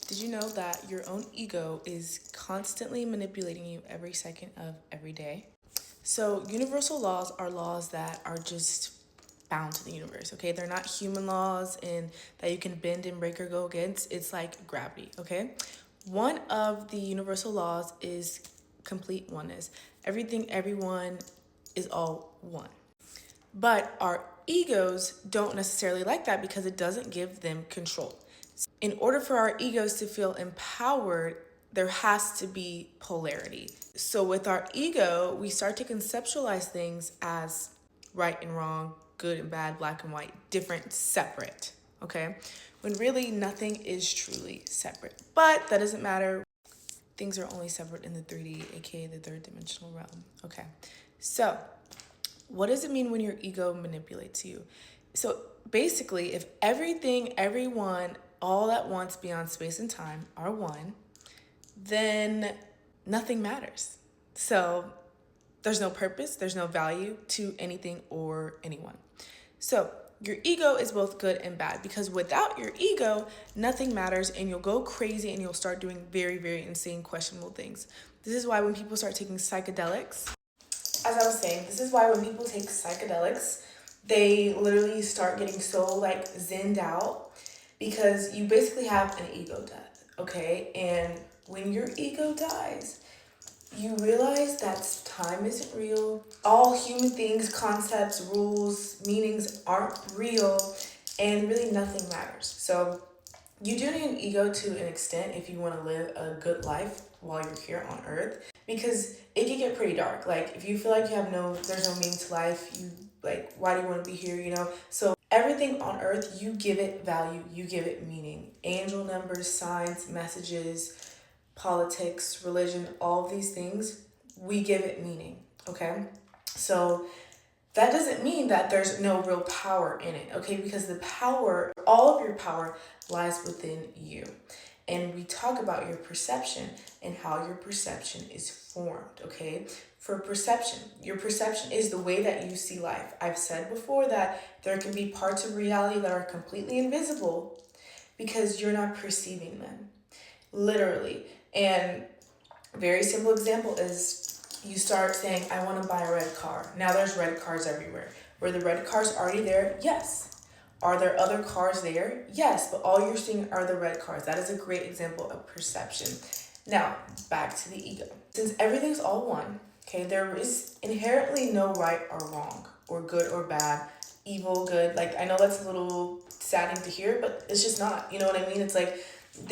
Did you know that your own ego is constantly manipulating you every second of every day? So, universal laws are laws that are just bound to the universe, okay? They're not human laws and that you can bend and break or go against. It's like gravity, okay? One of the universal laws is complete oneness. Everything, everyone is all one. But our egos don't necessarily like that because it doesn't give them control. In order for our egos to feel empowered, there has to be polarity. So with our ego, we start to conceptualize things as right and wrong, good and bad, black and white, different, separate, okay? When really nothing is truly separate. But that doesn't matter. Things are only separate in the 3D, aka the third dimensional realm. Okay. So, what does it mean when your ego manipulates you? So basically, if everything, everyone, all at once beyond space and time are one, then nothing matters. So there's no purpose, there's no value to anything or anyone. So your ego is both good and bad because without your ego, nothing matters and you'll go crazy and you'll start doing very, very insane, questionable things. This is why when people start taking psychedelics, as I was saying, this is why when people take psychedelics, they literally start getting so like zenned out because you basically have an ego death, okay? And when your ego dies, you realize that time isn't real. All human things, concepts, rules, meanings aren't real, and really nothing matters. So you do need an ego to an extent if you want to live a good life while you're here on earth because it can get pretty dark. Like if you feel like there's no meaning to life, you like, why do you want to be here? So everything on earth, you give it value, you give it meaning. Angel numbers, signs, messages, politics, religion, all of these things, we give it meaning, okay? So that doesn't mean that there's no real power in it, okay? Because the power, all of your power lies within you. And we talk about your perception and how your perception is formed, okay? For perception, your perception is the way that you see life. I've said before that there can be parts of reality that are completely invisible because you're not perceiving them, literally. And a very simple example is you start saying, I want to buy a red car. Now there's red cars everywhere. Were the red cars already there? Yes. Are there other cars there? Yes, but all you're seeing are the red cars. That is a great example of perception. Now, back to the ego. Since everything's all one, okay, there is inherently no right or wrong, or good or bad, evil, good. Like, I know that's a little saddening to hear, but it's just not. You know what I mean? It's like